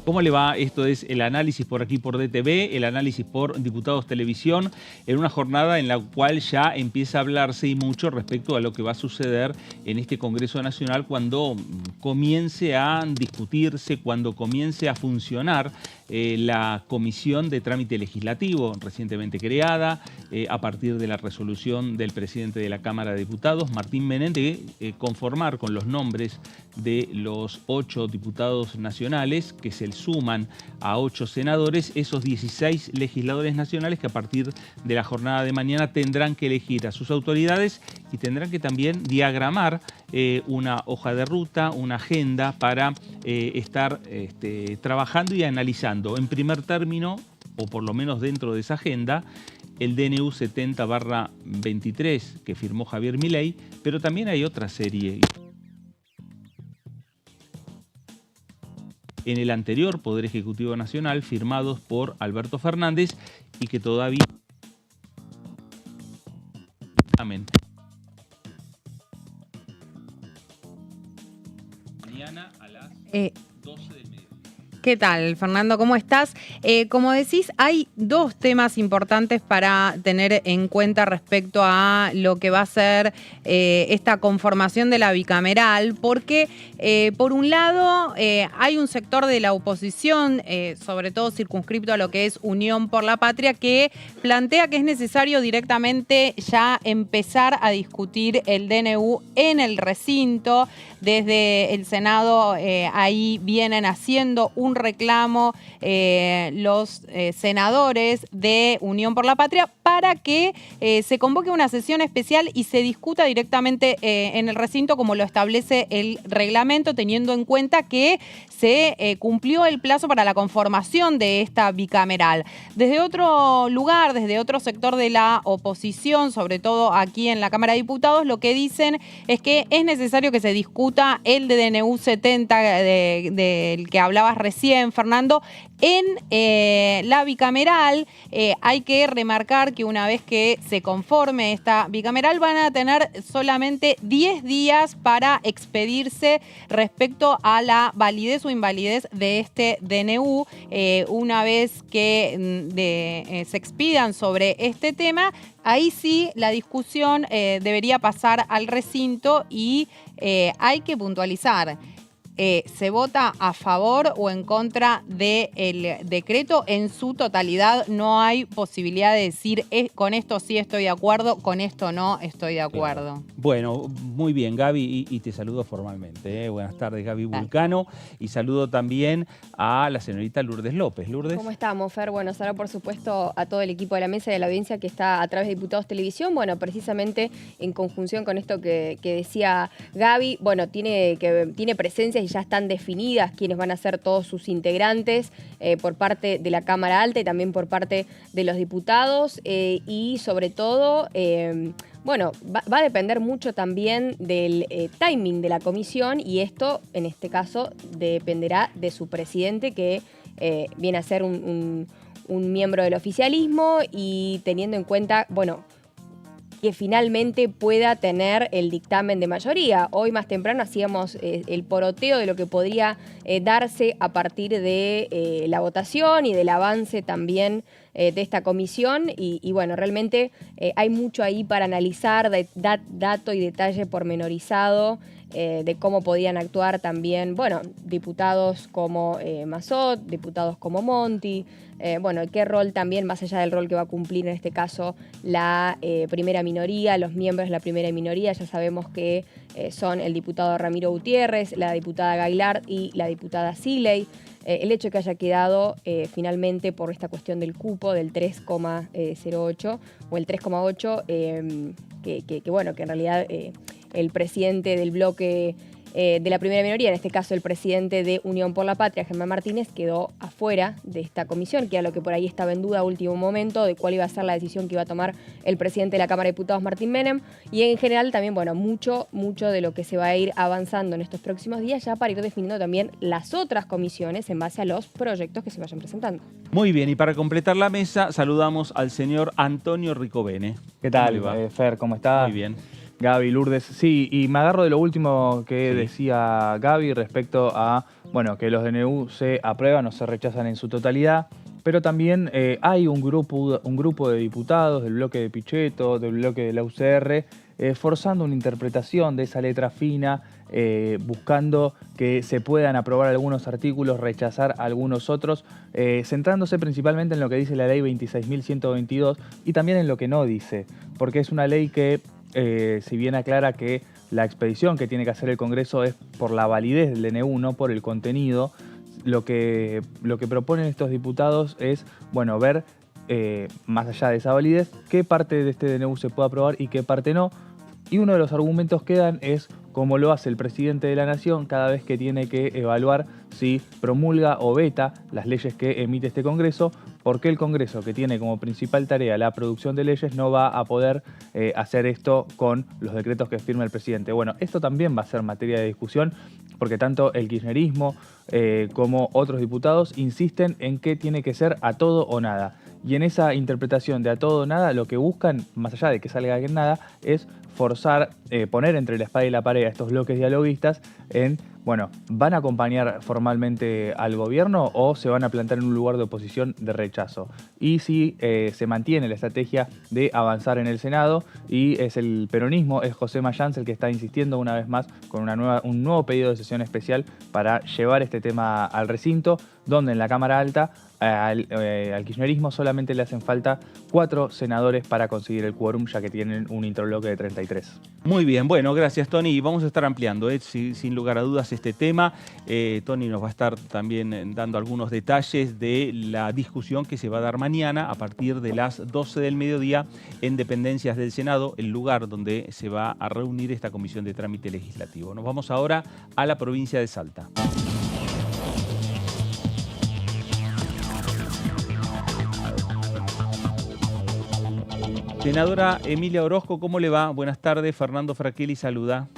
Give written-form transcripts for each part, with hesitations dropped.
¿Cómo le va? Esto es el análisis por aquí por DTV, el análisis por Diputados Televisión, en una jornada en la cual ya empieza a hablarse y mucho respecto a lo que va a suceder en este Congreso Nacional cuando comience a discutirse, cuando comience a funcionar la Comisión de Trámite Legislativo, recientemente creada, a partir de la resolución del presidente de la Cámara de Diputados, Martín Menem, de conformar con los nombres de los 8 diputados nacionales que se suman a 8 senadores, esos 16 legisladores nacionales que a partir de la jornada de mañana tendrán que elegir a sus autoridades y tendrán que también diagramar una hoja de ruta, una agenda para estar trabajando y analizando en primer término, o por lo menos dentro de esa agenda, el DNU 70/23 que firmó Javier Milei, pero también hay otra serie. En el anterior Poder Ejecutivo Nacional, firmados por Alberto Fernández y que todavía... Mañana a las 12 del mediodía. ¿Qué tal, Fernando? ¿Cómo estás? Como decís, hay dos temas importantes para tener en cuenta respecto a lo que va a ser esta conformación de la bicameral, porque por un lado hay un sector de la oposición, sobre todo circunscripto a lo que es Unión por la Patria, que plantea que es necesario directamente ya empezar a discutir el DNU en el recinto. Desde el Senado ahí vienen haciendo un reclamo los senadores de Unión por la Patria para que se convoque una sesión especial y se discuta directamente en el recinto como lo establece el reglamento, teniendo en cuenta que se cumplió el plazo para la conformación de esta bicameral. Desde otro lugar, desde otro sector de la oposición, sobre todo aquí en la Cámara de Diputados, lo que dicen es que es necesario que se discuta el de DNU 70 del que hablabas recién, Fernando. En la bicameral hay que remarcar que una vez que se conforme esta bicameral van a tener solamente 10 días para expedirse respecto a la validez o invalidez de este DNU. Una vez que se expidan sobre este tema, ahí sí la discusión debería pasar al recinto y hay que puntualizar. ¿Se vota a favor o en contra del decreto? En su totalidad no hay posibilidad de decir con esto sí estoy de acuerdo, con esto no estoy de acuerdo. Claro. Bueno, muy bien, Gaby, y te saludo formalmente. Buenas tardes, Gaby Vulcano, y saludo también a la señorita Lourdes López. Lourdes. ¿Cómo estamos, Fer? Bueno, saludar por supuesto a todo el equipo de la mesa y de la audiencia que está a través de Diputados Televisión. Bueno, precisamente en conjunción con esto que decía Gaby, bueno, tiene presencia y ya están definidas quiénes van a ser todos sus integrantes por parte de la Cámara Alta y también por parte de los diputados y sobre todo, bueno, va a depender mucho también del timing de la comisión y esto, en este caso, dependerá de su presidente que viene a ser un miembro del oficialismo y teniendo en cuenta, bueno, que finalmente pueda tener el dictamen de mayoría. Hoy más temprano hacíamos el poroteo de lo que podría darse a partir de la votación y del avance también de esta comisión y bueno, realmente hay mucho ahí para analizar, dato y detalle pormenorizado de cómo podían actuar también, bueno, diputados como Massot, diputados como Monti, bueno, qué rol también, más allá del rol que va a cumplir en este caso la primera minoría, los miembros de la primera minoría, ya sabemos que son el diputado Ramiro Gutiérrez, la diputada Gailard y la diputada Siley. El hecho de que haya quedado finalmente por esta cuestión del cupo del 3,08 o el 3,8, que bueno, que en realidad el presidente del bloque de la primera minoría, en este caso el presidente de Unión por la Patria, Germán Martínez, quedó afuera de esta comisión, que era lo que por ahí estaba en duda a último momento, de cuál iba a ser la decisión que iba a tomar el presidente de la Cámara de Diputados, Martín Menem, y en general también, bueno, mucho de lo que se va a ir avanzando en estos próximos días ya para ir definiendo también las otras comisiones en base a los proyectos que se vayan presentando. Muy bien, y para completar la mesa saludamos al señor Antonio Ricobene. ¿Qué tal, Fer? ¿Cómo estás? Muy bien. Gaby, Lourdes. Sí, y me agarro de lo último que decía Gaby respecto a bueno, que los DNU se aprueban o se rechazan en su totalidad, pero también hay un grupo de diputados del bloque de Pichetto, del bloque de la UCR, forzando una interpretación de esa letra fina, buscando que se puedan aprobar algunos artículos, rechazar algunos otros, centrándose principalmente en lo que dice la ley 26.122 y también en lo que no dice, porque es una ley que, si bien aclara que la expedición que tiene que hacer el Congreso es por la validez del DNU, no por el contenido, lo que proponen estos diputados es, bueno, ver, más allá de esa validez, qué parte de este DNU se puede aprobar y qué parte no. Y uno de los argumentos que dan es, como lo hace el presidente de la Nación cada vez que tiene que evaluar si promulga o veta las leyes que emite este Congreso, porque el Congreso, que tiene como principal tarea la producción de leyes, no va a poder hacer esto con los decretos que firma el presidente. Bueno, esto también va a ser materia de discusión, porque tanto el kirchnerismo como otros diputados insisten en que tiene que ser a todo o nada. Y en esa interpretación de a todo o nada, lo que buscan, más allá de que salga en nada, es forzar, poner entre la espada y la pared a estos bloques dialoguistas en, bueno, ¿van a acompañar formalmente al gobierno o se van a plantar en un lugar de oposición de rechazo? Y si se mantiene la estrategia de avanzar en el Senado, y es el peronismo, es José Mayans el que está insistiendo una vez más con un nuevo pedido de sesión especial para llevar este tema al recinto, donde en la Cámara Alta al kirchnerismo solamente le hacen falta 4 senadores para conseguir el quórum, ya que tienen un introbloque de 33. Muy bien, bueno, gracias Tony. Vamos a estar ampliando, sin lugar a dudas, este tema. Tony nos va a estar también dando algunos detalles de la discusión que se va a dar mañana a partir de las 12 del mediodía en dependencias del Senado, el lugar donde se va a reunir esta comisión de trámite legislativo. Nos vamos ahora a la provincia de Salta. Senadora Emilia Orozco, ¿cómo le va? Buenas tardes, Fernando Fraquelli saluda.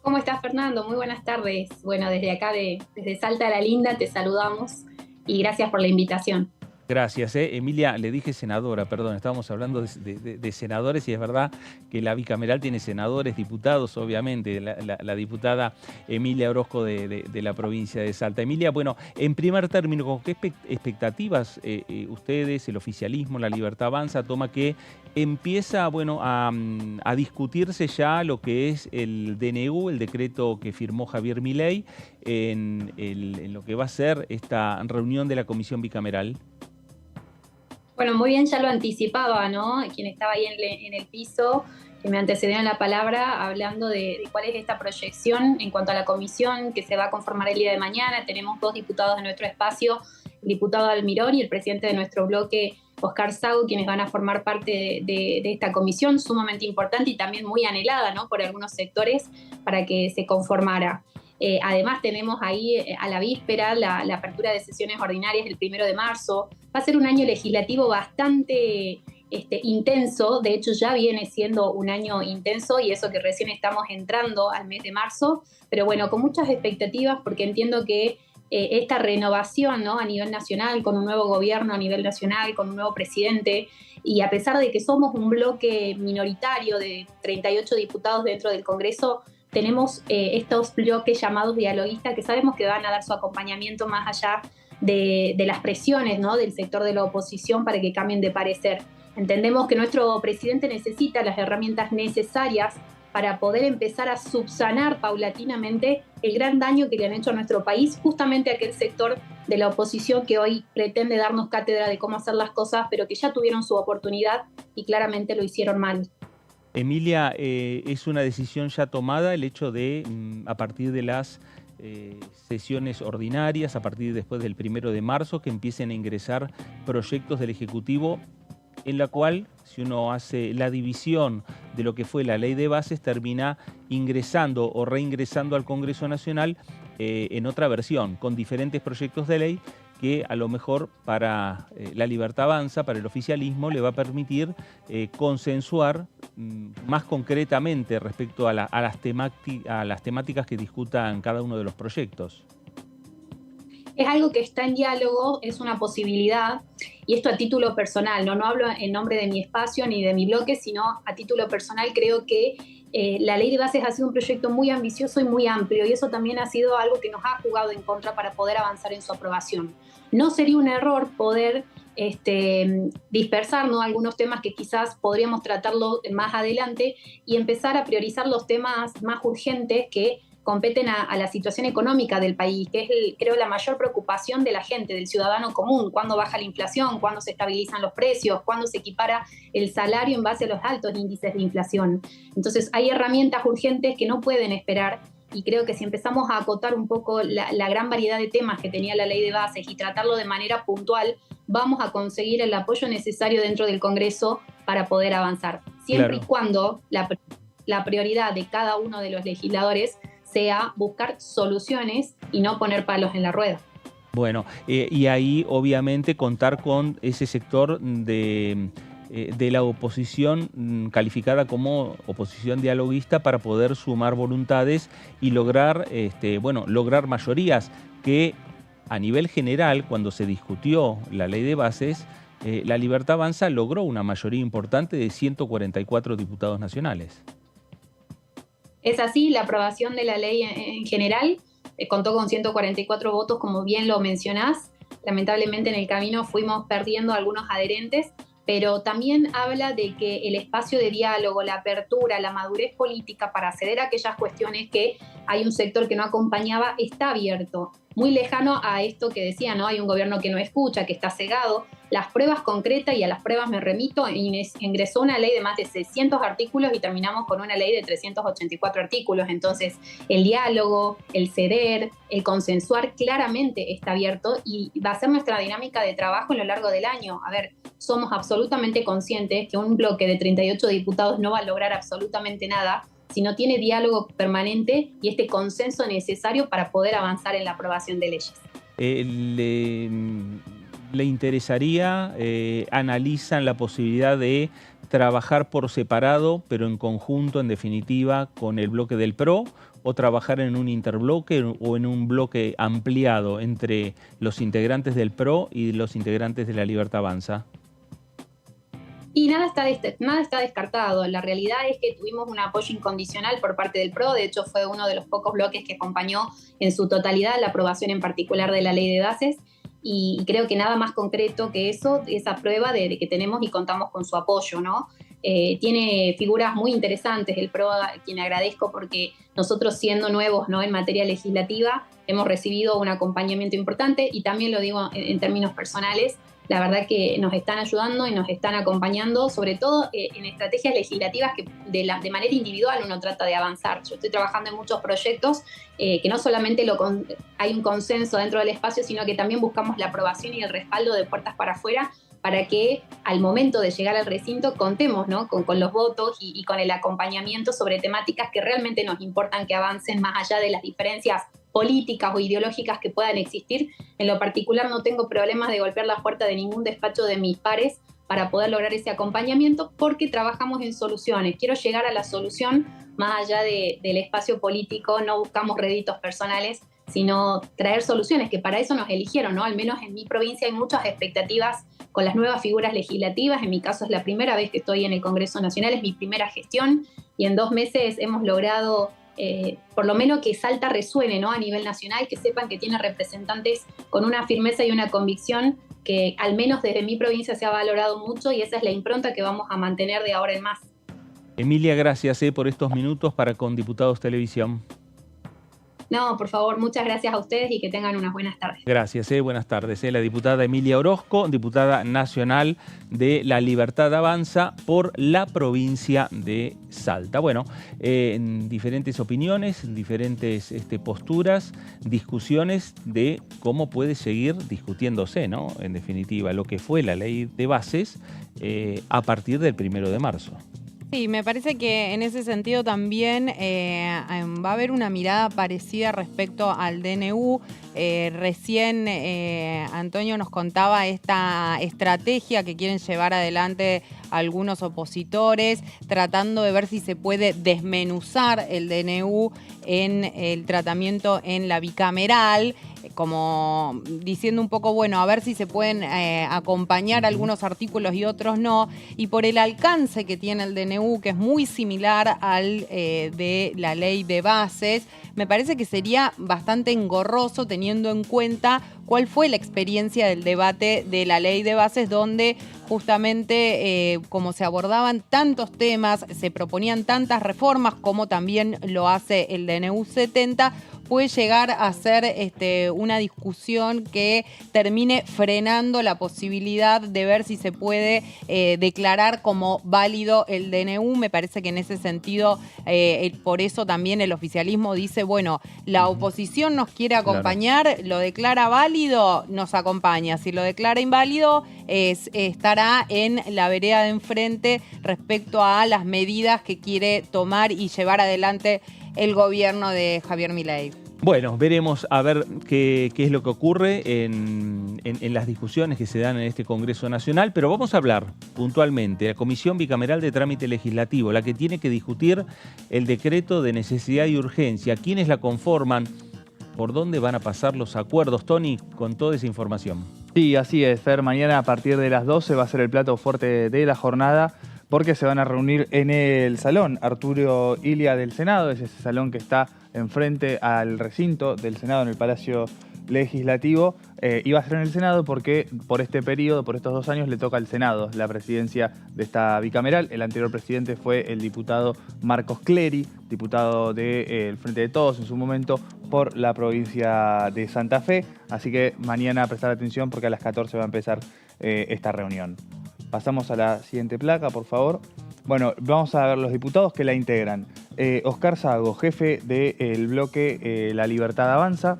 ¿Cómo estás, Fernando? Muy buenas tardes. Bueno, desde acá, desde Salta la Linda, te saludamos y gracias por la invitación. Gracias, Emilia, le dije senadora, perdón, estábamos hablando de senadores y es verdad que la bicameral tiene senadores, diputados, obviamente, la diputada Emilia Orozco de la provincia de Salta. Emilia, bueno, en primer término, ¿con qué expectativas ustedes, el oficialismo, la Libertad Avanza, toma que empieza, bueno, a discutirse ya lo que es el DNU, el decreto que firmó Javier Milei, en lo que va a ser esta reunión de la comisión bicameral? Bueno, muy bien, ya lo anticipaba, ¿no? Quien estaba ahí en el piso, que me antecedió en la palabra, hablando de cuál es esta proyección en cuanto a la comisión que se va a conformar el día de mañana. Tenemos 2 diputados de nuestro espacio, el diputado Almirón y el presidente de nuestro bloque, Oscar Sago, quienes van a formar parte de esta comisión sumamente importante y también muy anhelada, ¿no?, por algunos sectores para que se conformara. Además tenemos ahí a la víspera la apertura de sesiones ordinarias el 1 de marzo. Va a ser un año legislativo bastante intenso, de hecho ya viene siendo un año intenso y eso que recién estamos entrando al mes de marzo, pero bueno, con muchas expectativas porque entiendo que esta renovación, ¿no?, a nivel nacional, con un nuevo gobierno a nivel nacional, con un nuevo presidente, y a pesar de que somos un bloque minoritario de 38 diputados dentro del Congreso, tenemos estos bloques llamados dialoguistas que sabemos que van a dar su acompañamiento más allá de las presiones, ¿no?, del sector de la oposición para que cambien de parecer. Entendemos que nuestro presidente necesita las herramientas necesarias para poder empezar a subsanar paulatinamente el gran daño que le han hecho a nuestro país, justamente aquel sector de la oposición que hoy pretende darnos cátedra de cómo hacer las cosas, pero que ya tuvieron su oportunidad y claramente lo hicieron mal. Emilia, ¿es una decisión ya tomada el hecho de, a partir de las sesiones ordinarias, a partir después del 1 de marzo, que empiecen a ingresar proyectos del Ejecutivo en la cual, si uno hace la división de lo que fue la ley de bases, termina ingresando o reingresando al Congreso Nacional en otra versión, con diferentes proyectos de ley que a lo mejor para la Libertad Avanza, para el oficialismo, le va a permitir consensuar más concretamente respecto a las temáticas que discutan cada uno de los proyectos? Es algo que está en diálogo, es una posibilidad. y esto a título personal, no hablo en nombre de mi espacio ni de mi bloque, sino a título personal, creo que la ley de bases ha sido un proyecto muy ambicioso y muy amplio, y eso también ha sido algo que nos ha jugado en contra para poder avanzar en su aprobación. No sería un error poder dispersar, ¿no?, algunos temas que quizás podríamos tratarlo más adelante y empezar a priorizar los temas más urgentes que competen a la situación económica del país, que es, creo, la mayor preocupación de la gente, del ciudadano común: cuándo baja la inflación, cuándo se estabilizan los precios, cuándo se equipara el salario en base a los altos índices de inflación. Entonces hay herramientas urgentes que no pueden esperar, y creo que si empezamos a acotar un poco la gran variedad de temas que tenía la ley de bases y tratarlo de manera puntual, vamos a conseguir el apoyo necesario dentro del Congreso para poder avanzar, siempre y cuando la prioridad de cada uno de los legisladores sea buscar soluciones y no poner palos en la rueda. Bueno, y ahí obviamente contar con ese sector de la oposición calificada como oposición dialoguista para poder sumar voluntades y lograr, lograr mayorías que a nivel general, cuando se discutió la ley de bases, la Libertad Avanza logró una mayoría importante de 144 diputados nacionales. Es así, la aprobación de la ley en general contó con 144 votos, como bien lo mencionás. Lamentablemente en el camino fuimos perdiendo algunos adherentes, pero también habla de que el espacio de diálogo, la apertura, la madurez política para acceder a aquellas cuestiones que hay un sector que no acompañaba está abierto. Muy lejano a esto que decía, ¿no? Hay un gobierno que no escucha, que está cegado. Las pruebas concretas, y a las pruebas me remito, ingresó una ley de más de 600 artículos y terminamos con una ley de 384 artículos. Entonces, el diálogo, el ceder, el consensuar claramente está abierto y va a ser nuestra dinámica de trabajo a lo largo del año. A ver, somos absolutamente conscientes que un bloque de 38 diputados no va a lograr absolutamente nada si no tiene diálogo permanente y este consenso necesario para poder avanzar en la aprobación de leyes. ¿Le interesaría, analizan la posibilidad de trabajar por separado, pero en conjunto, en definitiva, con el bloque del PRO, o trabajar en un interbloque o en un bloque ampliado entre los integrantes del PRO y los integrantes de la Libertad Avanza? Y nada está descartado. La realidad es que tuvimos un apoyo incondicional por parte del PRO. De hecho, fue uno de los pocos bloques que acompañó en su totalidad la aprobación en particular de la ley de bases. Y creo que nada más concreto que eso, esa prueba de que tenemos y contamos con su apoyo, ¿no? Tiene figuras muy interesantes el PRO, a quien agradezco, porque nosotros, siendo nuevos, ¿no?, en materia legislativa, hemos recibido un acompañamiento importante, y también lo digo en términos personales. La verdad que nos están ayudando y nos están acompañando, sobre todo en estrategias legislativas que de manera individual uno trata de avanzar. Yo estoy trabajando en muchos proyectos que no solamente hay un consenso dentro del espacio, sino que también buscamos la aprobación y el respaldo de puertas para afuera, para que al momento de llegar al recinto contemos, ¿no?, con los votos y con el acompañamiento sobre temáticas que realmente nos importan que avancen más allá de las diferencias políticas o ideológicas que puedan existir. En lo particular no tengo problemas de golpear la puerta de ningún despacho de mis pares para poder lograr ese acompañamiento, porque trabajamos en soluciones. Quiero llegar a la solución más allá del espacio político, no buscamos réditos personales, sino traer soluciones, que para eso nos eligieron, ¿no? Al menos en mi provincia hay muchas expectativas con las nuevas figuras legislativas. En mi caso es la primera vez que estoy en el Congreso Nacional, es mi primera gestión, y en 2 meses hemos logrado por lo menos que Salta resuene, ¿no?, a nivel nacional, que sepan que tiene representantes con una firmeza y una convicción que al menos desde mi provincia se ha valorado mucho, y esa es la impronta que vamos a mantener de ahora en más. Emilia, gracias por estos minutos para Con Diputados Televisión. No, por favor, muchas gracias a ustedes y que tengan unas buenas tardes. Gracias, buenas tardes. La diputada Emilia Orozco, diputada nacional de la Libertad Avanza por la provincia de Salta. Bueno, en diferentes opiniones, diferentes posturas, discusiones de cómo puede seguir discutiéndose, ¿no?, en definitiva, lo que fue la ley de bases a partir del 1 de marzo. Sí, me parece que en ese sentido también va a haber una mirada parecida respecto al DNU. Recién Antonio nos contaba esta estrategia que quieren llevar adelante algunos opositores, tratando de ver si se puede desmenuzar el DNU en el tratamiento en la bicameral, como diciendo un poco, bueno, a ver si se pueden acompañar algunos artículos y otros no, y por el alcance que tiene el DNU, que es muy similar al de la ley de bases, me parece que sería bastante engorroso teniendo en cuenta cuál fue la experiencia del debate de la ley de bases, donde justamente como se abordaban tantos temas, se proponían tantas reformas como también lo hace el DNU 70, puede llegar a ser una discusión que termine frenando la posibilidad de ver si se puede declarar como válido el DNU. Me parece que en ese sentido, por eso también el oficialismo dice, bueno, la oposición nos quiere acompañar, lo declara válido, nos acompaña. Si lo declara inválido, estará en la vereda de enfrente respecto a las medidas que quiere tomar y llevar adelante el gobierno de Javier Milei. Bueno, veremos a ver qué es lo que ocurre en las discusiones que se dan en este Congreso Nacional, pero vamos a hablar puntualmente de la Comisión Bicameral de Trámite Legislativo, la que tiene que discutir el decreto de necesidad y urgencia. ¿Quiénes la conforman? ¿Por dónde van a pasar los acuerdos? Tony, con toda esa información. Sí, así es, Fer. Mañana a partir de las 12 va a ser el plato fuerte de la jornada, porque se van a reunir en el salón Arturo Illia del Senado, es ese salón que está enfrente al recinto del Senado en el Palacio Legislativo. Iba a ser en el Senado porque por este periodo, por estos 2 años, le toca al Senado la presidencia de esta bicameral. El anterior presidente fue el diputado Marcos Clery, diputado del Frente de Todos en su momento por la provincia de Santa Fe. Así que mañana a prestar atención porque a las 14 va a empezar esta reunión. Pasamos a la siguiente placa, por favor. Bueno, vamos a ver los diputados que la integran. Oscar Sago, jefe del bloque La Libertad Avanza.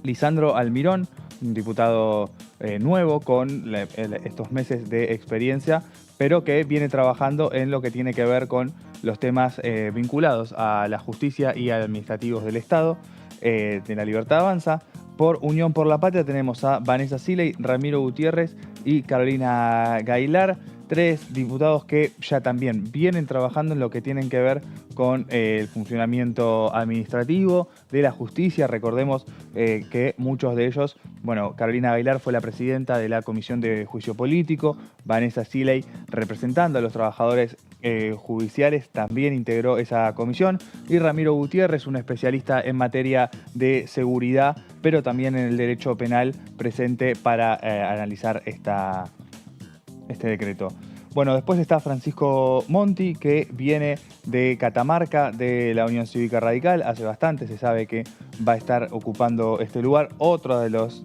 Lisandro Almirón, un diputado nuevo con estos meses de experiencia, pero que viene trabajando en lo que tiene que ver con los temas vinculados a la justicia y administrativos del Estado, de La Libertad Avanza. Por Unión por la Patria tenemos a Vanessa Siley, Ramiro Gutiérrez y Carolina Gailar, 3 diputados que ya también vienen trabajando en lo que tienen que ver con el funcionamiento administrativo de la justicia. Recordemos que muchos de ellos, bueno, Carolina Gailar fue la presidenta de la Comisión de Juicio Político, Vanessa Siley, representando a los trabajadores judiciales, también integró esa comisión, y Ramiro Gutiérrez, un especialista en materia de seguridad, pero también en el derecho penal, presente para analizar este decreto. Bueno, después está Francisco Monti, que viene de Catamarca, de la Unión Cívica Radical. Hace bastante se sabe que va a estar ocupando este lugar. Otro de los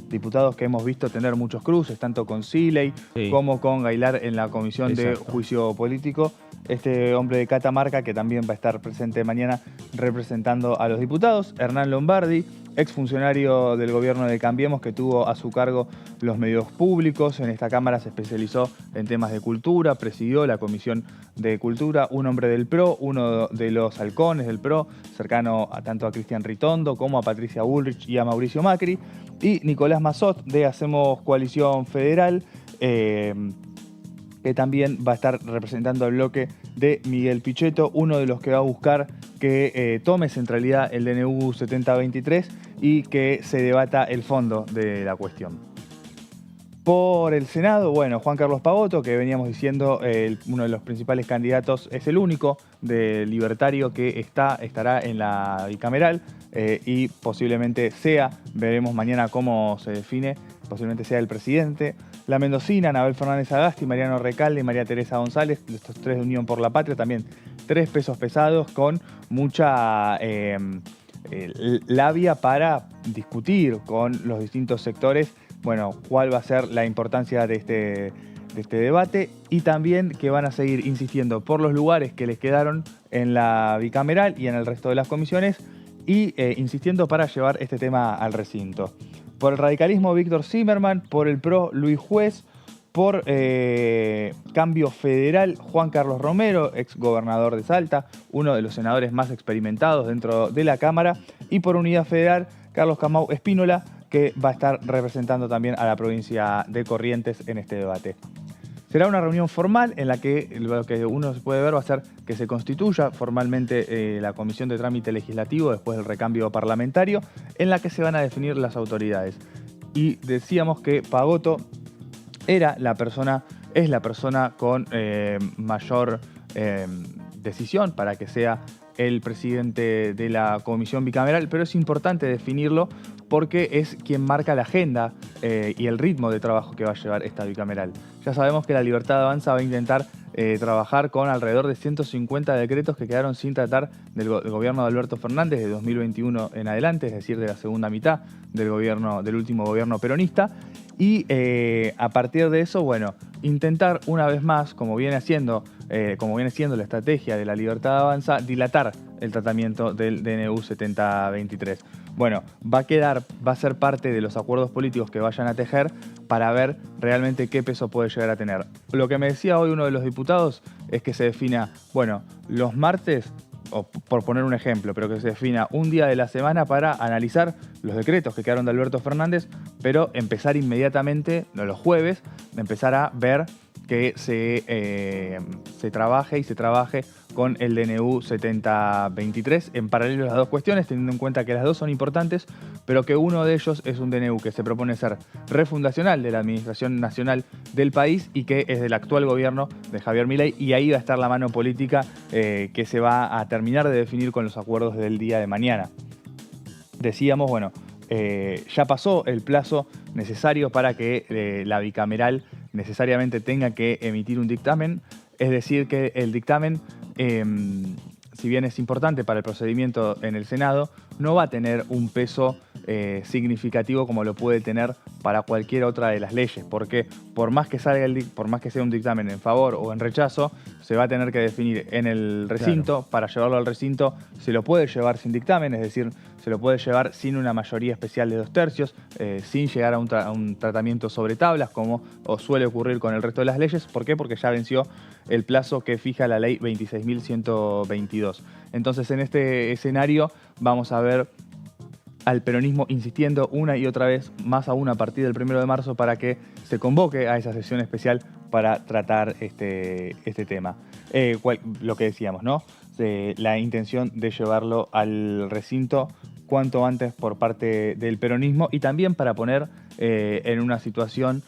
diputados que hemos visto tener muchos cruces, tanto con Siley como con Gailar en la Comisión de Juicio Político. Este hombre de Catamarca, que también va a estar presente mañana representando a los diputados. Hernán Lombardi, exfuncionario del gobierno de Cambiemos, que tuvo a su cargo los medios públicos. En esta Cámara se especializó en temas de cultura, presidió la Comisión de Cultura. Un hombre del PRO, uno de los halcones del PRO, cercano tanto a Cristian Ritondo como a Patricia Bullrich y a Mauricio Macri. Y Nicolás Massot, de Hacemos Coalición Federal, que también va a estar representando al bloque de Miguel Pichetto, uno de los que va a buscar que tome centralidad el DNU 7023 y que se debata el fondo de la cuestión. Por el Senado, bueno, Juan Carlos Pagotto, que veníamos diciendo, uno de los principales candidatos, es el único de libertario que estará en la bicameral y posiblemente sea, veremos mañana cómo se define, posiblemente sea el presidente. La mendocina, Anabel Fernández Agasti, Mariano Recalde y María Teresa González, estos 3 de Unión por la Patria, también 3 pesos pesados con mucha labia para discutir con los distintos sectores, bueno, cuál va a ser la importancia de este debate, y también que van a seguir insistiendo por los lugares que les quedaron en la bicameral y en el resto de las comisiones, y insistiendo para llevar este tema al recinto. Por el radicalismo, Víctor Zimmerman. Por el PRO, Luis Juez. Por Cambio Federal, Juan Carlos Romero, ex gobernador de Salta, uno de los senadores más experimentados dentro de la Cámara. Y por Unidad Federal, Carlos Camau Espínola, que va a estar representando también a la provincia de Corrientes en este debate. Será una reunión formal en la que lo que uno puede ver va a ser que se constituya formalmente la Comisión de Trámite Legislativo después del recambio parlamentario, en la que se van a definir las autoridades. Y decíamos que Pagotto es la persona con mayor decisión para que sea el presidente de la comisión bicameral, pero es importante definirlo porque es quien marca la agenda y el ritmo de trabajo que va a llevar esta bicameral. Ya sabemos que la Libertad Avanza va a intentar trabajar con alrededor de 150 decretos que quedaron sin tratar del gobierno de Alberto Fernández de 2021 en adelante, es decir, de la segunda mitad del último gobierno peronista. Y a partir de eso, bueno, intentar una vez más, como viene siendo la estrategia de la Libertad Avanza, dilatar el tratamiento del DNU 7023. Bueno, va a ser parte de los acuerdos políticos que vayan a tejer para ver realmente qué peso puede llegar a tener. Lo que me decía hoy uno de los diputados es que se defina, bueno, los martes, o por poner un ejemplo, pero que se defina un día de la semana para analizar los decretos que quedaron de Alberto Fernández, pero empezar inmediatamente, no los jueves, empezar a ver que se trabaje con el DNU 7023 en paralelo a las dos cuestiones, teniendo en cuenta que las dos son importantes, pero que uno de ellos es un DNU que se propone ser refundacional de la administración nacional del país y que es del actual gobierno de Javier Milei, y ahí va a estar la mano política que se va a terminar de definir con los acuerdos del día de mañana. Decíamos, bueno, ya pasó el plazo necesario para que la bicameral necesariamente tenga que emitir un dictamen, es decir, que el dictamen, si bien es importante para el procedimiento en el Senado, no va a tener un peso significativo como lo puede tener para cualquier otra de las leyes, porque por más que sea un dictamen en favor o en rechazo, se va a tener que definir en el recinto. Claro. Para llevarlo al recinto se lo puede llevar sin dictamen, es decir, se lo puede llevar sin una mayoría especial de 2/3, sin llegar a un tratamiento sobre tablas, como suele ocurrir con el resto de las leyes. ¿Por qué? Porque ya venció el plazo que fija la ley 26.122. Entonces, en este escenario vamos a ver al peronismo insistiendo una y otra vez, más aún a partir del 1 de marzo, para que se convoque a esa sesión especial para tratar este tema. Lo que decíamos, ¿no? La intención de llevarlo al recinto cuanto antes por parte del peronismo, y también para poner en una situación,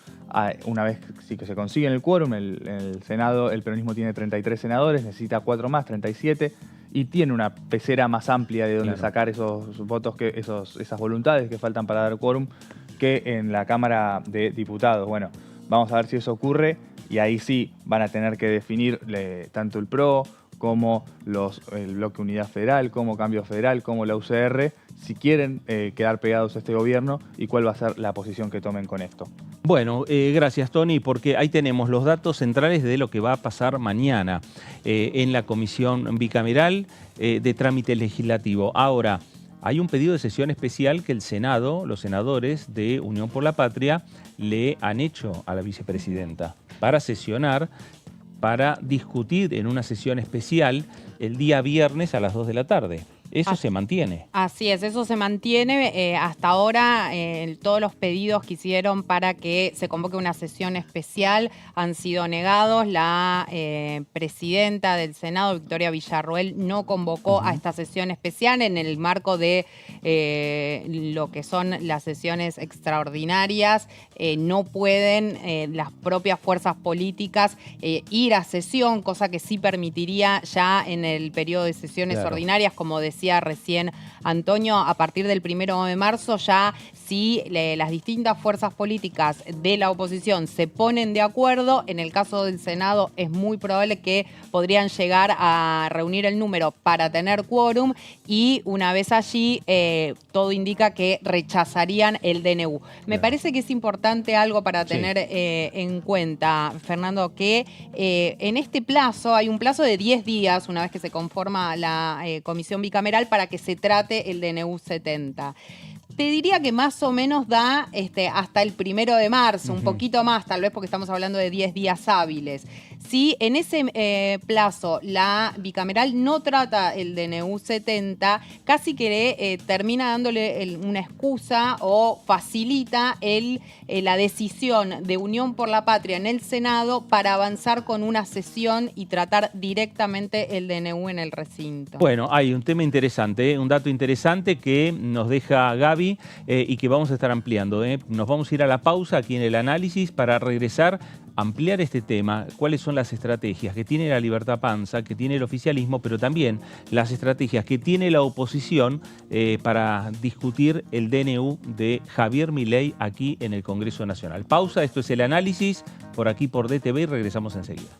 una vez que se consigue el quórum, en el Senado el peronismo tiene 33 senadores, necesita 4 más, 37, y tiene una pecera más amplia de donde sacar esos votos, esas voluntades que faltan para dar quórum, que en la Cámara de Diputados. Bueno, vamos a ver si eso ocurre, y ahí sí van a tener que definir tanto el PRO como el Bloque Unidad Federal, como Cambio Federal, como la UCR, si quieren quedar pegados a este gobierno y cuál va a ser la posición que tomen con esto. Bueno, gracias Tony, porque ahí tenemos los datos centrales de lo que va a pasar mañana en la Comisión Bicameral de Trámite Legislativo. Ahora, hay un pedido de sesión especial que el Senado, los senadores de Unión por la Patria, le han hecho a la vicepresidenta para sesionar, para discutir en una sesión especial el día viernes a las 2 de la tarde. Eso se mantiene. Así es, eso se mantiene. Hasta ahora todos los pedidos que hicieron para que se convoque una sesión especial han sido negados. La presidenta del Senado, Victoria Villarroel, no convocó a esta sesión especial en el marco de lo que son las sesiones extraordinarias. No pueden las propias fuerzas políticas ir a sesión, cosa que sí permitiría ya en el periodo de sesiones ordinarias, como decía recién Antonio, a partir del 1 de marzo ya si las distintas fuerzas políticas de la oposición se ponen de acuerdo, en el caso del Senado es muy probable que podrían llegar a reunir el número para tener quórum, y una vez allí todo indica que rechazarían el DNU. Me parece que es importante algo para tener en cuenta, Fernando, que en este plazo hay un plazo de 10 días, una vez que se conforma la comisión bicameral, para que se trate el DNU 70. Te diría que más o menos da hasta el 1 de marzo, un poquito más, tal vez porque estamos hablando de 10 días hábiles. si en ese plazo la bicameral no trata el DNU 70, casi que termina dándole una excusa o facilita la decisión de Unión por la Patria en el Senado para avanzar con una sesión y tratar directamente el DNU en el recinto. Bueno, hay un tema interesante, un dato interesante que nos deja Gaby y que vamos a estar ampliando. Nos vamos a ir a la pausa aquí en el análisis para regresar, ampliar este tema, cuáles son las estrategias que tiene la Libertad Panza, que tiene el oficialismo, pero también las estrategias que tiene la oposición para discutir el DNU de Javier Milei aquí en el Congreso Nacional. Pausa, esto es el análisis por aquí por DTV y regresamos enseguida.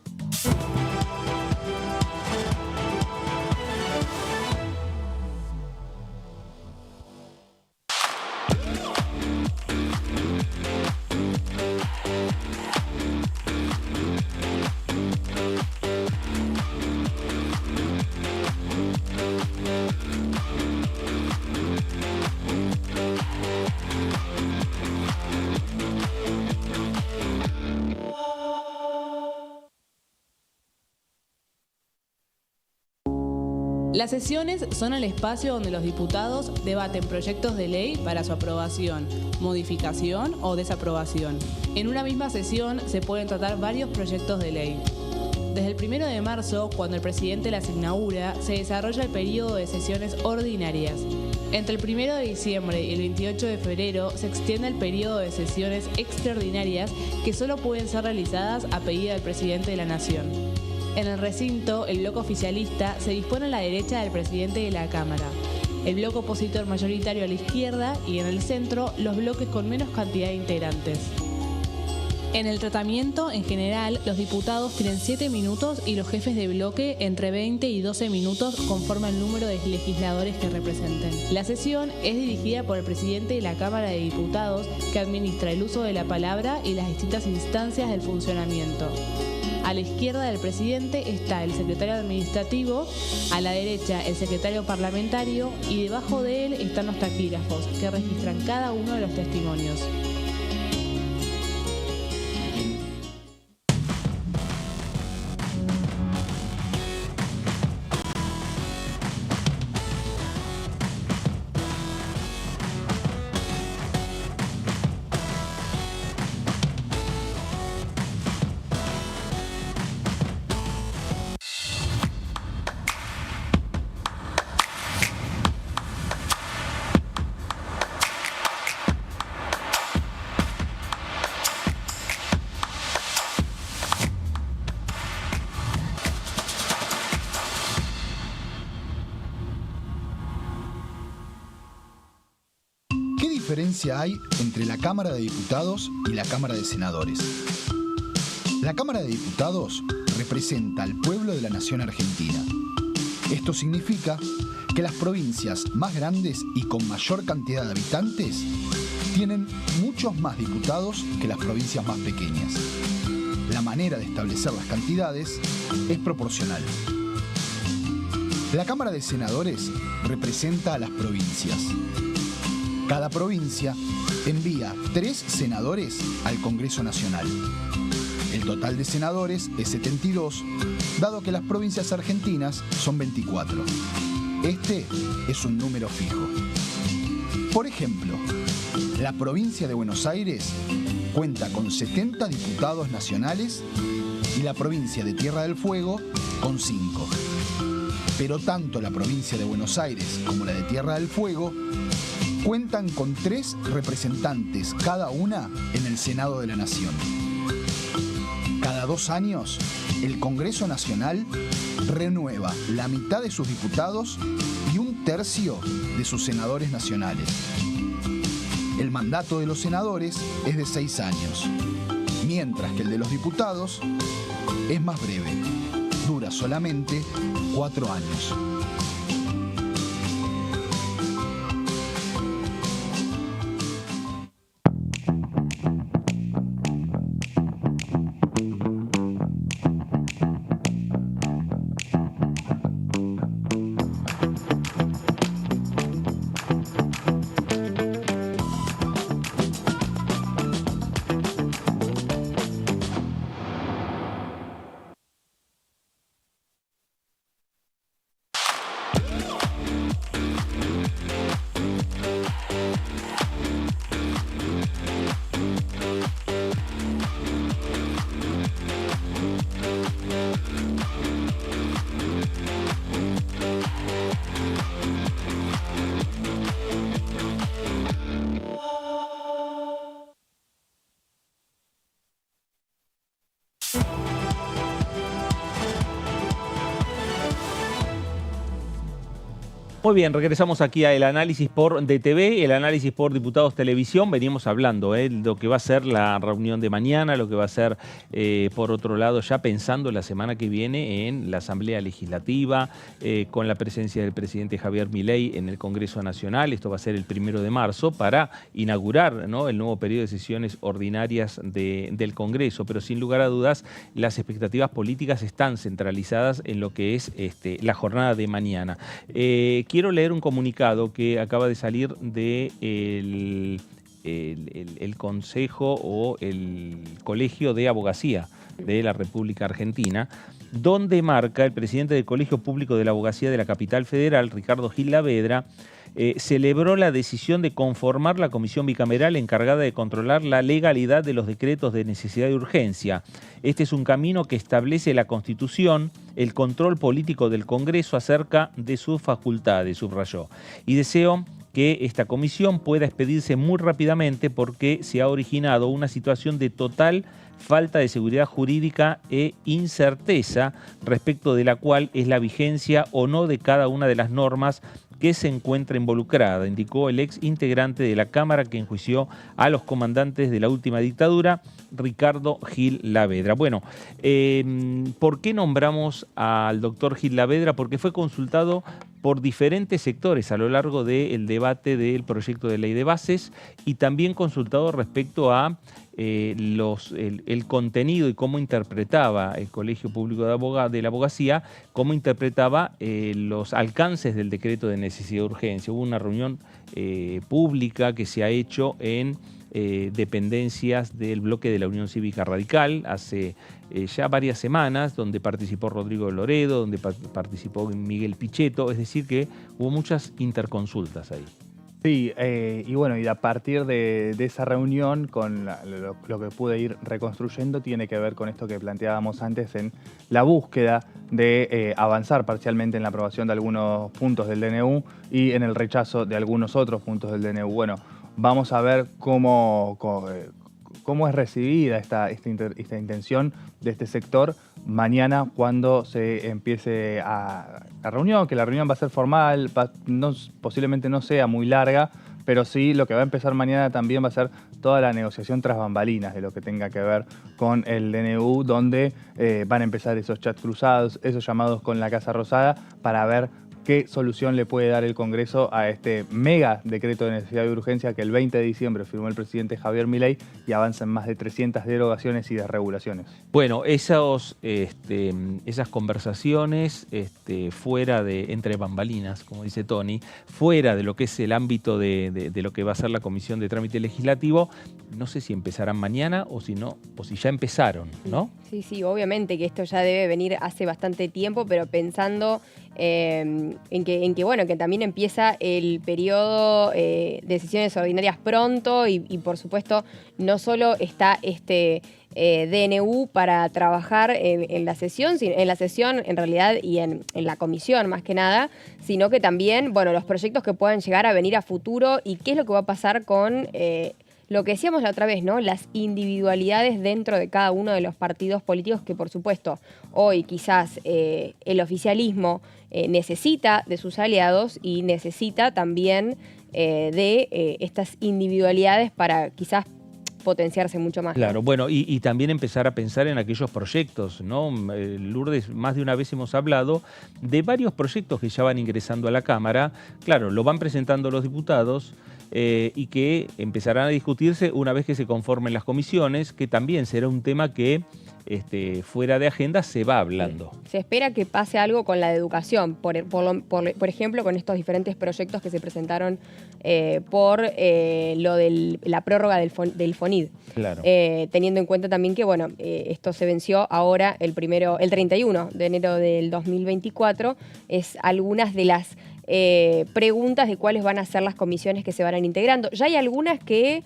Las sesiones son el espacio donde los diputados debaten proyectos de ley para su aprobación, modificación o desaprobación. En una misma sesión se pueden tratar varios proyectos de ley. Desde el 1 de marzo, cuando el presidente las inaugura, se desarrolla el periodo de sesiones ordinarias. Entre el 1 de diciembre y el 28 de febrero se extiende el periodo de sesiones extraordinarias que solo pueden ser realizadas a pedido del presidente de la Nación. En el recinto, el bloque oficialista se dispone a la derecha del presidente de la Cámara, el bloque opositor mayoritario a la izquierda y en el centro los bloques con menos cantidad de integrantes. En el tratamiento, en general, los diputados tienen 7 minutos y los jefes de bloque entre 20 y 12 minutos conforme al número de legisladores que representen. La sesión es dirigida por el presidente de la Cámara de Diputados, que administra el uso de la palabra y las distintas instancias del funcionamiento. A la izquierda del presidente está el secretario administrativo, a la derecha el secretario parlamentario y debajo de él están los taquígrafos, que registran cada uno de los testimonios. ¿Qué diferencia hay entre la Cámara de Diputados y la Cámara de Senadores? La Cámara de Diputados representa al pueblo de la nación argentina. Esto significa que las provincias más grandes y con mayor cantidad de habitantes tienen muchos más diputados que las provincias más pequeñas. La manera de establecer las cantidades es proporcional. La Cámara de Senadores representa a las provincias. Cada provincia envía 3 senadores al Congreso Nacional. El total de senadores es 72, dado que las provincias argentinas son 24. Este es un número fijo. Por ejemplo, la provincia de Buenos Aires cuenta con 70 diputados nacionales y la provincia de Tierra del Fuego con 5. Pero tanto la provincia de Buenos Aires como la de Tierra del Fuego cuentan con 3 representantes cada una en el Senado de la Nación. Cada 2 años, el Congreso Nacional renueva la mitad de sus diputados y 1/3 de sus senadores nacionales. El mandato de los senadores es de 6 años, mientras que el de los diputados es más breve, dura solamente 4 años. Muy bien, regresamos aquí a El Análisis por DTV, El Análisis por Diputados Televisión. Venimos hablando de lo que va a ser la reunión de mañana, lo que va a ser, por otro lado, ya pensando la semana que viene en la Asamblea Legislativa, con la presencia del presidente Javier Milei en el Congreso Nacional. Esto va a ser el 1 de marzo para inaugurar, ¿no?, el nuevo periodo de sesiones ordinarias del Congreso. Pero sin lugar a dudas, las expectativas políticas están centralizadas en lo que es la jornada de mañana. Quiero leer un comunicado que acaba de salir del el Consejo o el Colegio de Abogacía de la República Argentina, donde marca el presidente del Colegio Público de la Abogacía de la Capital Federal, Ricardo Gil Lavedra, celebró la decisión de conformar la comisión bicameral encargada de controlar la legalidad de los decretos de necesidad y urgencia. Este es un camino que establece la Constitución, el control político del Congreso acerca de sus facultades, subrayó. Y deseo que esta comisión pueda expedirse muy rápidamente porque se ha originado una situación de total falta de seguridad jurídica e incerteza respecto de la cual es la vigencia o no de cada una de las normas que se encuentra involucrada, indicó el ex integrante de la Cámara que enjuició a los comandantes de la última dictadura, Ricardo Gil Lavedra. Bueno, ¿por qué nombramos al doctor Gil Lavedra? Porque fue consultado por diferentes sectores a lo largo del debate del proyecto de ley de bases y también consultado respecto a el contenido y cómo interpretaba el Colegio Público de la Abogacía, cómo interpretaba los alcances del decreto de necesidad de urgencia. Hubo una reunión pública que se ha hecho en dependencias del bloque de la Unión Cívica Radical hace ya varias semanas, donde participó Rodrigo Loredo, donde participó Miguel Pichetto, es decir que hubo muchas interconsultas ahí. Sí, y bueno, y a partir de esa reunión, con lo que pude ir reconstruyendo, tiene que ver con esto que planteábamos antes en la búsqueda de avanzar parcialmente en la aprobación de algunos puntos del DNU y en el rechazo de algunos otros puntos del DNU. Bueno, vamos a ver cómo es recibida esta intención de este sector mañana cuando se empiece la reunión, que la reunión va a ser formal, posiblemente no sea muy larga, pero sí lo que va a empezar mañana también va a ser toda la negociación tras bambalinas de lo que tenga que ver con el DNU, donde van a empezar esos chats cruzados, esos llamados con la Casa Rosada para ver qué solución le puede dar el Congreso a este mega decreto de necesidad de urgencia que el 20 de diciembre firmó el presidente Javier Milei y avanza en más de 300 derogaciones y desregulaciones. Bueno, esas conversaciones fuera de, entre bambalinas, como dice Tony, fuera de lo que es el ámbito de lo que va a ser la Comisión de Trámite Legislativo, no sé si empezarán mañana o si no, o si ya empezaron, ¿no? Sí, obviamente que esto ya debe venir hace bastante tiempo, pero pensando en que bueno, que también empieza el periodo de sesiones ordinarias pronto y por supuesto no solo está DNU para trabajar en la sesión en realidad y en la comisión más que nada, sino que también, bueno, los proyectos que puedan llegar a venir a futuro y qué es lo que va a pasar con lo que decíamos la otra vez, ¿no? Las individualidades dentro de cada uno de los partidos políticos que, por supuesto, hoy quizás el oficialismo necesita de sus aliados y necesita también de estas individualidades para quizás potenciarse mucho más. Claro, bueno, y también empezar a pensar en aquellos proyectos, ¿no? Lourdes, más de una vez hemos hablado de varios proyectos que ya van ingresando a la Cámara. Claro, lo van presentando los diputados y que empezarán a discutirse una vez que se conformen las comisiones, que también será un tema que fuera de agenda se va hablando. Se espera que pase algo con la educación, por ejemplo, con estos diferentes proyectos que se presentaron por lo de la prórroga del FONID. Claro. Teniendo en cuenta también que, bueno, esto se venció ahora el 31 de enero del 2024. Es algunas de las preguntas de cuáles van a ser las comisiones que se van a ir integrando. Ya hay algunas que,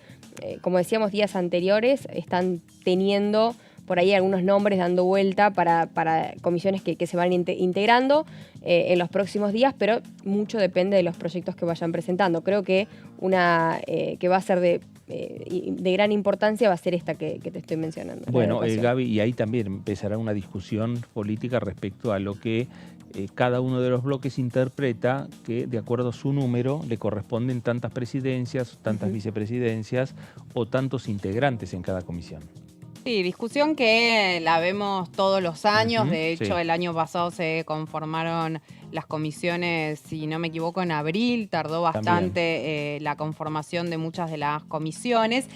como decíamos días anteriores, están teniendo por ahí algunos nombres dando vuelta para comisiones que se van integrando en los próximos días, pero mucho depende de los proyectos que vayan presentando. Creo que una que va a ser de de gran importancia va a ser esta que te estoy mencionando. Bueno, Gaby, y ahí también empezará una discusión política respecto a lo que cada uno de los bloques interpreta que de acuerdo a su número le corresponden tantas presidencias, tantas vicepresidencias o tantos integrantes en cada comisión. Sí, discusión que la vemos todos los años. De hecho, sí. El año pasado se conformaron las comisiones, si no me equivoco, en abril. Tardó bastante la conformación de muchas de las comisiones.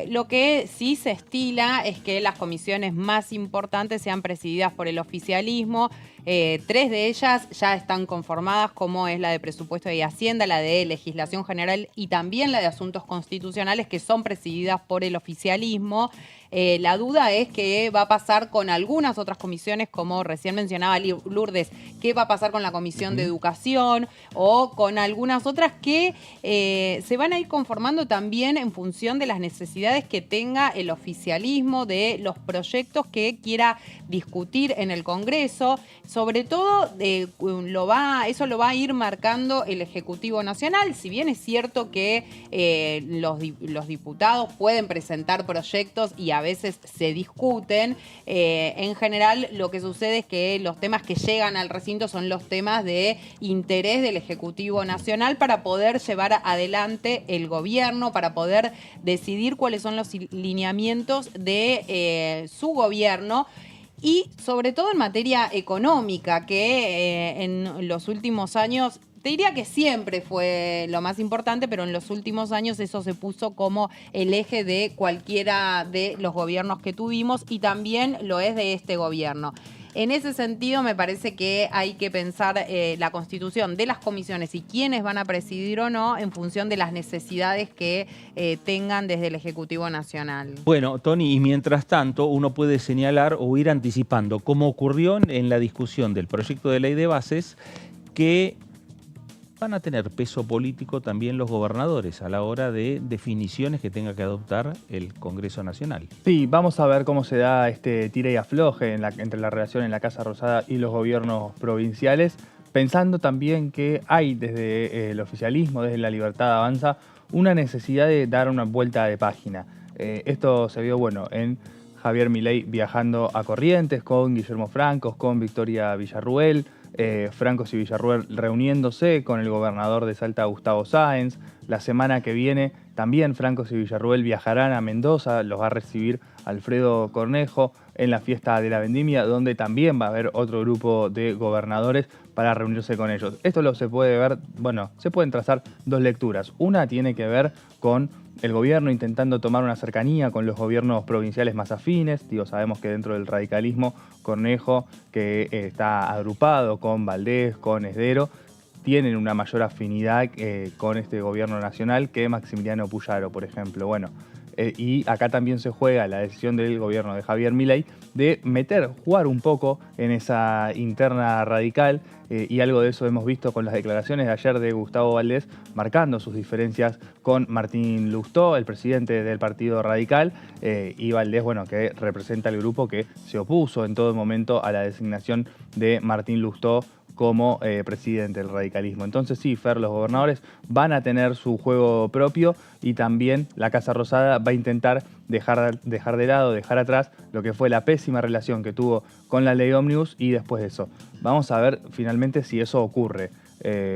Lo que sí se estila es que las comisiones más importantes sean presididas por el oficialismo. 3 de ellas ya están conformadas, como es la de Presupuesto y Hacienda, la de Legislación General y también la de Asuntos Constitucionales, que son presididas por el oficialismo. La duda es qué va a pasar con algunas otras comisiones, como recién mencionaba Lourdes, qué va a pasar con la Comisión de Educación o con algunas otras que se van a ir conformando también en función de las necesidades que tenga el oficialismo, de los proyectos que quiera discutir en el Congreso. Sobre todo, eso lo va a ir marcando el Ejecutivo Nacional. Si bien es cierto que los diputados pueden presentar proyectos y a veces se discuten, en general lo que sucede es que los temas que llegan al recinto son los temas de interés del Ejecutivo Nacional para poder llevar adelante el gobierno, para poder decidir cuáles son los lineamientos de su gobierno. Y sobre todo en materia económica, que en los últimos años, te diría que siempre fue lo más importante, pero en los últimos años eso se puso como el eje de cualquiera de los gobiernos que tuvimos y también lo es de este gobierno. En ese sentido, me parece que hay que pensar la constitución de las comisiones y quiénes van a presidir o no en función de las necesidades que tengan desde el Ejecutivo Nacional. Bueno, Tony, y mientras tanto uno puede señalar o ir anticipando, como ocurrió en la discusión del proyecto de ley de bases, que van a tener peso político también los gobernadores a la hora de definiciones que tenga que adoptar el Congreso Nacional. Sí, vamos a ver cómo se da este tira y afloje entre la relación en la Casa Rosada y los gobiernos provinciales, pensando también que hay desde el oficialismo, desde La Libertad Avanza, una necesidad de dar una vuelta de página. Esto se vio en Javier Milei viajando a Corrientes con Guillermo Francos, con Victoria Villarruel, Francos y Villarruel reuniéndose con el gobernador de Salta, Gustavo Sáenz. La semana que viene también Francos y Villarruel viajarán a Mendoza, los va a recibir Alfredo Cornejo en la fiesta de la vendimia, donde también va a haber otro grupo de gobernadores para reunirse con ellos. Esto se puede ver, se pueden trazar 2 lecturas. Una tiene que ver con el gobierno intentando tomar una cercanía con los gobiernos provinciales más afines. Sabemos que dentro del radicalismo, Cornejo, que está agrupado con Valdés, con Esdero, tienen una mayor afinidad con este gobierno nacional que Maximiliano Puyaro, por ejemplo. Y acá también se juega la decisión del gobierno de Javier Milei de jugar un poco en esa interna radical, y algo de eso hemos visto con las declaraciones de ayer de Gustavo Valdés, marcando sus diferencias con Martín Lustó, el presidente del Partido Radical, y Valdés, que representa el grupo que se opuso en todo momento a la designación de Martín Lustó como presidente del radicalismo. Entonces sí, Fer, los gobernadores van a tener su juego propio y también la Casa Rosada va a intentar dejar de lado, dejar atrás lo que fue la pésima relación que tuvo con la ley Ómnibus, y después de eso vamos a ver finalmente si eso ocurre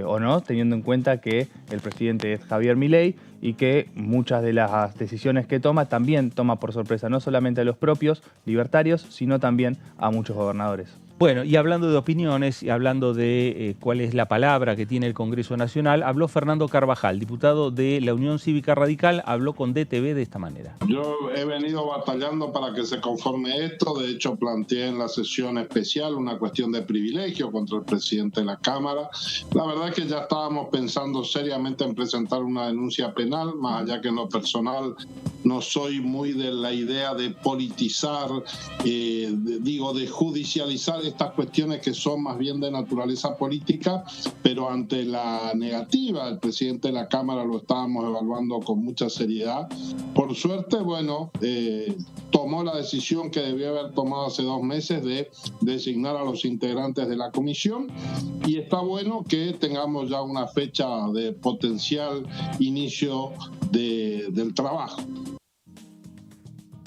o no, teniendo en cuenta que el presidente es Javier Milei y que muchas de las decisiones que también toma por sorpresa no solamente a los propios libertarios, sino también a muchos gobernadores. Bueno, y hablando de opiniones y hablando de cuál es la palabra que tiene el Congreso Nacional, habló Fernando Carvajal, diputado de la Unión Cívica Radical, habló con DTV de esta manera. Yo he venido batallando para que se conforme esto. De hecho, planteé en la sesión especial una cuestión de privilegio contra el presidente de la Cámara. La verdad es que ya estábamos pensando seriamente en presentar una denuncia penal, más allá que en lo personal no soy muy de la idea de politizar, de judicializar estas cuestiones que son más bien de naturaleza política, pero ante la negativa del presidente de la Cámara lo estábamos evaluando con mucha seriedad. Por suerte, tomó la decisión que debió haber tomado hace 2 meses de designar a los integrantes de la comisión, y está bueno que tengamos ya una fecha de potencial inicio del trabajo.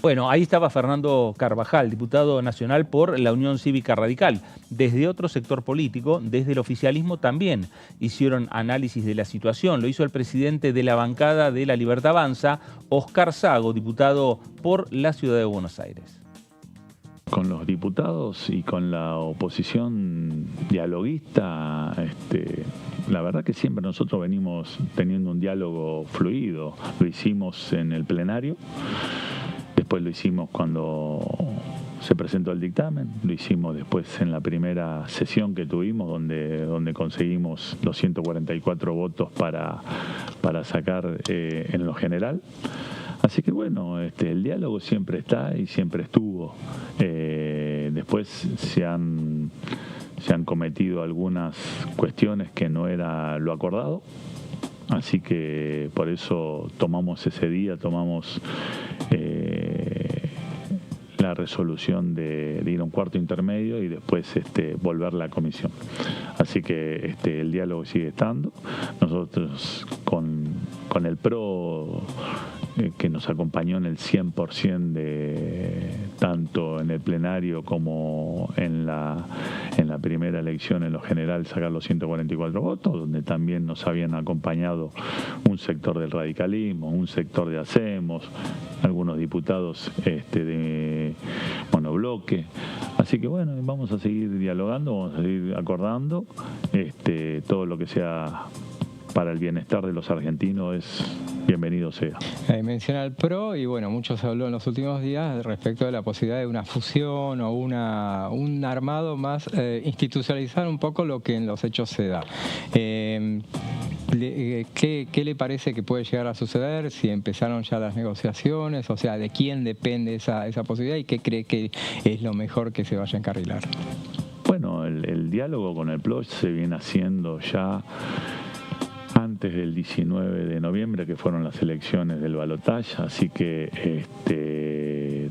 Bueno, ahí estaba Fernando Carvajal, diputado nacional por la Unión Cívica Radical. Desde otro sector político, desde el oficialismo también hicieron análisis de la situación. Lo hizo el presidente de la bancada de La Libertad Avanza, Oscar Sago, diputado por la Ciudad de Buenos Aires. Con los diputados y con la oposición dialoguista, la verdad que siempre nosotros venimos teniendo un diálogo fluido. Lo hicimos en el plenario. Después lo hicimos cuando se presentó el dictamen, lo hicimos después en la primera sesión que tuvimos, donde conseguimos los 144 votos para sacar en lo general. Así que bueno, el diálogo siempre está y siempre estuvo. Después se han cometido algunas cuestiones que no era lo acordado. Así que por eso tomamos ese día, tomamos la resolución de ir a un cuarto intermedio y después volver a la comisión. Así que el diálogo sigue estando. Nosotros con el PRO, que nos acompañó en el 100% tanto en el plenario como en la primera elección en lo general, sacar los 144 votos, donde también nos habían acompañado un sector del radicalismo, un sector de Hacemos, algunos diputados de monobloque. Así que bueno, vamos a seguir dialogando, vamos a seguir acordando todo lo que sea para el bienestar de los argentinos es bienvenido sea. Menciona el PRO y bueno, mucho se habló en los últimos días respecto de la posibilidad de una fusión o un armado más, institucionalizar un poco lo que en los hechos se da. ¿Qué le parece que puede llegar a suceder? Si empezaron ya las negociaciones, o sea, ¿de quién depende esa posibilidad y qué cree que es lo mejor que se vaya a encarrilar? Bueno, el diálogo con el PRO se viene haciendo ya antes del 19 de noviembre, que fueron las elecciones del balotaje, así que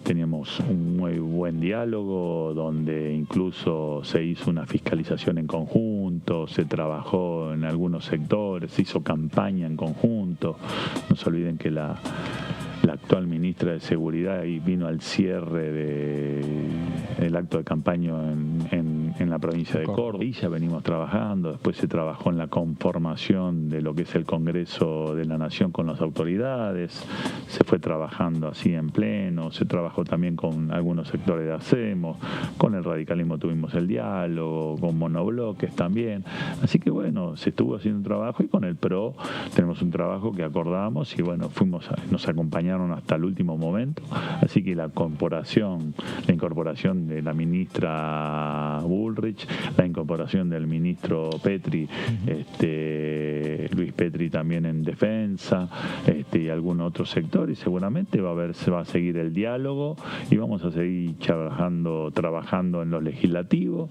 teníamos un muy buen diálogo donde incluso se hizo una fiscalización en conjunto, se trabajó en algunos sectores, se hizo campaña en conjunto. No se olviden que la actual ministra de Seguridad y vino al cierre del acto de campaña en la provincia de Córdoba. Y ya venimos trabajando, después se trabajó en la conformación de lo que es el Congreso de la Nación con las autoridades, se fue trabajando así en pleno, se trabajó también con algunos sectores de Hacemos, con el radicalismo tuvimos el diálogo, con monobloques también. Así que bueno, se estuvo haciendo un trabajo y con el PRO tenemos un trabajo que acordamos y bueno, nos acompañaron hasta el último momento, así que la incorporación de la ministra Bullrich, la incorporación del ministro Petri, Luis Petri también en defensa, y algún otro sector, y seguramente se va a seguir el diálogo y vamos a seguir trabajando en lo legislativo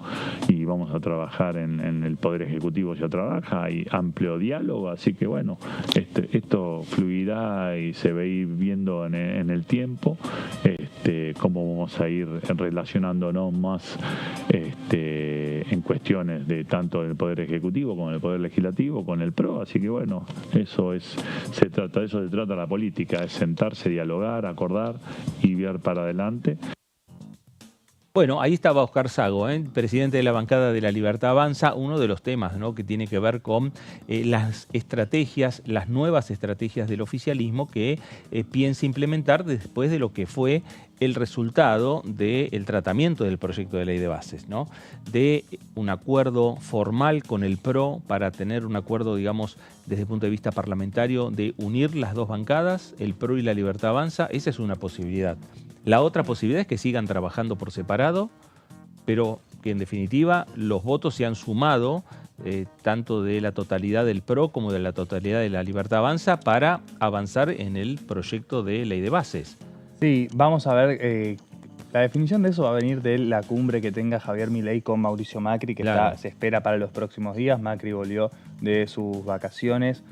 y vamos a trabajar en el Poder Ejecutivo, ya trabaja, hay amplio diálogo, así que bueno, esto fluirá y se va a ir viendo en el tiempo cómo vamos a ir relacionándonos más en cuestiones de tanto del Poder Ejecutivo como del Poder Legislativo, con el PRO, así que bueno, eso se trata la política, es sentarse, dialogar, acordar y ver para adelante. Bueno, ahí estaba Oscar Sago, presidente de la bancada de La Libertad Avanza, uno de los temas, ¿no?, que tiene que ver con las nuevas estrategias del oficialismo que piensa implementar después de lo que fue el resultado del tratamiento del proyecto de ley de bases, ¿no?, de un acuerdo formal con el PRO para tener un acuerdo, digamos, desde el punto de vista parlamentario, de unir las dos bancadas, el PRO y La Libertad Avanza. Esa es una posibilidad. La otra posibilidad es que sigan trabajando por separado, pero que en definitiva los votos se han sumado tanto de la totalidad del PRO como de la totalidad de La Libertad Avanza para avanzar en el proyecto de ley de bases. Sí, vamos a ver, la definición de eso va a venir de la cumbre que tenga Javier Milei con Mauricio Macri, que claro, se espera para los próximos días. Macri volvió de sus vacaciones,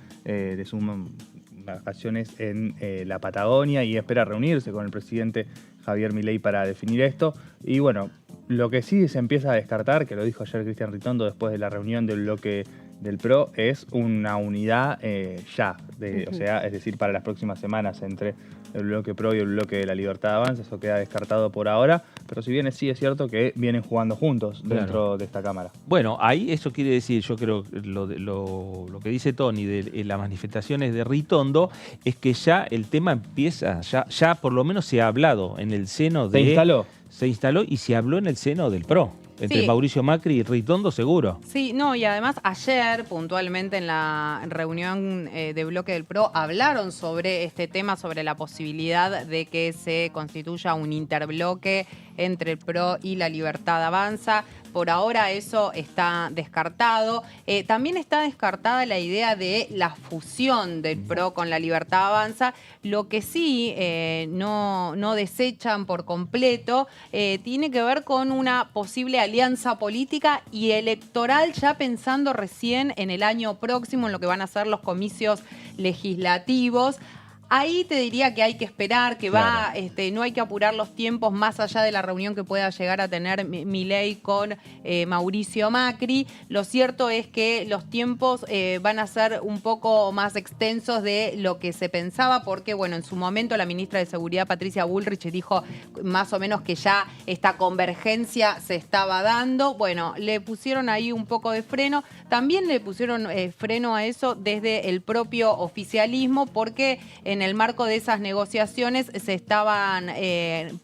vacaciones en la Patagonia y espera reunirse con el presidente Javier Milei para definir esto. Y bueno, lo que sí se empieza a descartar, que lo dijo ayer Cristian Ritondo después de la reunión del bloque del PRO, es una unidad ya, o sea, es decir, para las próximas semanas entre el bloque PRO y el bloque de la Libertad Avanza. Eso queda descartado por ahora, pero si bien sí es cierto que vienen jugando juntos dentro de esta Cámara. Bueno, ahí eso quiere decir, yo creo, lo que dice Tony de las manifestaciones de Ritondo, es que ya el tema empieza, ya por lo menos se ha hablado en el seno de... ¿Se instaló? Se instaló y se habló en el seno del PRO. Entre Sí. Mauricio Macri y Ritondo, seguro. Sí, no, y además ayer, puntualmente en la reunión de bloque del PRO, hablaron sobre este tema, sobre la posibilidad de que se constituya un interbloque entre el PRO y la Libertad Avanza. Por ahora eso está descartado. También está descartada la idea de la fusión del PRO con la Libertad Avanza. Lo que sí no desechan por completo tiene que ver con una posible alianza política y electoral, ya pensando recién en el año próximo, en lo que van a ser los comicios legislativos. Ahí te diría que hay que esperar, que no hay que apurar los tiempos más allá de la reunión que pueda llegar a tener Milei con Mauricio Macri. Lo cierto es que los tiempos van a ser un poco más extensos de lo que se pensaba, porque bueno, en su momento la ministra de Seguridad, Patricia Bullrich, dijo más o menos que ya esta convergencia se estaba dando. Bueno, le pusieron ahí un poco de freno. También le pusieron freno a eso desde el propio oficialismo, porque en el marco de esas negociaciones se estaban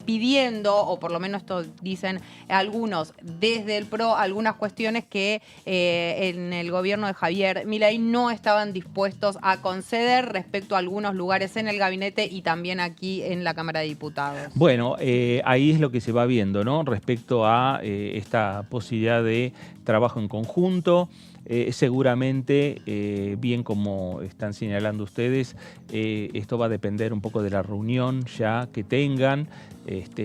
pidiendo, o por lo menos esto dicen algunos desde el PRO, algunas cuestiones que en el gobierno de Javier Milei no estaban dispuestos a conceder respecto a algunos lugares en el gabinete y también aquí en la Cámara de Diputados. Bueno, ahí es lo que se va viendo, ¿no? Respecto a esta posibilidad de trabajo en conjunto. Seguramente, bien como están señalando ustedes, esto va a depender un poco de la reunión ya que tengan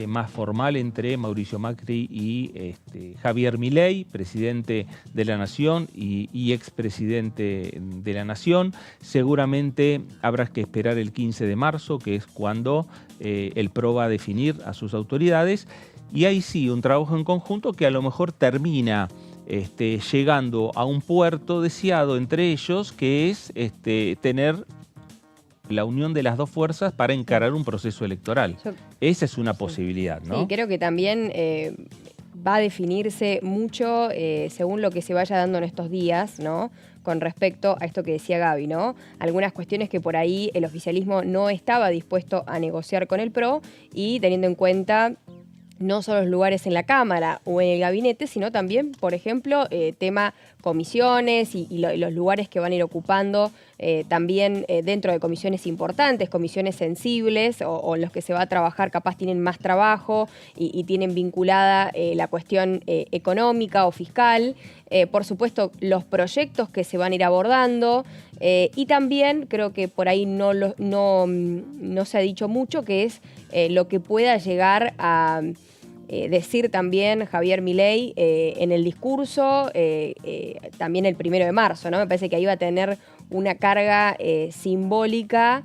más formal entre Mauricio Macri y Javier Milei, presidente de la Nación y expresidente de la Nación. Seguramente habrá que esperar el 15 de marzo, que es cuando el PRO va a definir a sus autoridades, y ahí sí, un trabajo en conjunto que a lo mejor termina llegando a un puerto deseado entre ellos, que es tener la unión de las dos fuerzas para encarar un proceso electoral. Esa es una posibilidad, ¿no? Sí, creo que también va a definirse mucho según lo que se vaya dando en estos días, ¿no? Con respecto a esto que decía Gaby, ¿no? Algunas cuestiones que por ahí el oficialismo no estaba dispuesto a negociar con el PRO, y teniendo en cuenta no solo los lugares en la Cámara o en el gabinete, sino también, por ejemplo, tema comisiones y los lugares que van a ir ocupando también dentro de comisiones importantes, comisiones sensibles o en los que se va a trabajar, capaz tienen más trabajo y tienen vinculada la cuestión económica o fiscal. Por supuesto, los proyectos que se van a ir abordando y también creo que por ahí no se ha dicho mucho, que es lo que pueda llegar a decir también Javier Milei en el discurso, también el 1 de marzo, ¿no? Me parece que ahí va a tener una carga simbólica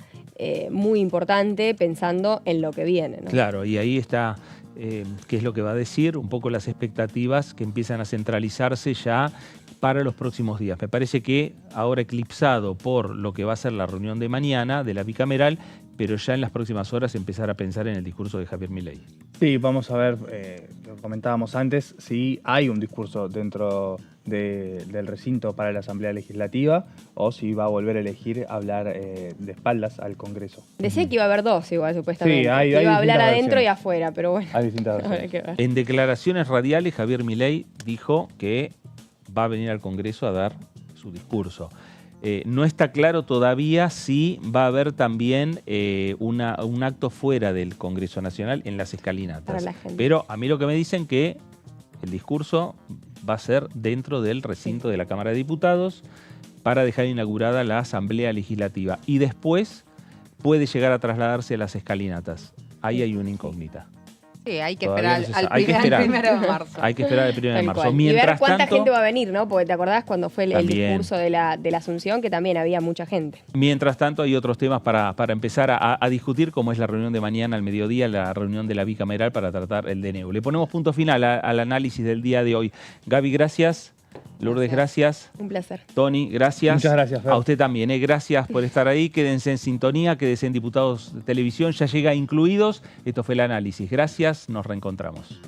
muy importante pensando en lo que viene, ¿no? Claro, y ahí está qué es lo que va a decir, un poco las expectativas que empiezan a centralizarse ya para los próximos días. Me parece que ahora eclipsado por lo que va a ser la reunión de mañana de la bicameral, pero ya en las próximas horas empezar a pensar en el discurso de Javier Milei. Sí, vamos a ver, lo comentábamos antes, si hay un discurso dentro del recinto para la Asamblea Legislativa o si va a volver a elegir hablar de espaldas al Congreso. Decía que iba a haber dos igual, supuestamente. Sí, hay iba a hablar adentro versiones. y afuera, pero bueno. Hay distintas versiones. En declaraciones radiales, Javier Milei dijo que va a venir al Congreso a dar su discurso. No está claro todavía si va a haber también un acto fuera del Congreso Nacional en las escalinatas. Pero a mí lo que me dicen que el discurso va a ser dentro del recinto de la Cámara de Diputados para dejar inaugurada la Asamblea Legislativa. Y después puede llegar a trasladarse a las escalinatas. Ahí hay una incógnita. Sí, hay que Todavía esperar no se sabe. al 1 de marzo. Hay que esperar el 1 de Tal marzo. cual. Y Mientras ver cuánta tanto, gente va a venir, ¿no? Porque te acordás cuando fue el También. discurso de la Asunción, que también había mucha gente. Mientras tanto, hay otros temas para empezar a discutir, como es la reunión de mañana al mediodía, la reunión de la bicameral para tratar el DNU. Le ponemos punto final al análisis del día de hoy. Gaby, gracias. Lourdes, gracias. Un placer. Tony, gracias. Muchas gracias, Fer. A usted también, gracias por estar ahí. Quédense en sintonía, quédense en Diputados de Televisión, ya llega Incluidos. Esto fue el análisis. Gracias, nos reencontramos.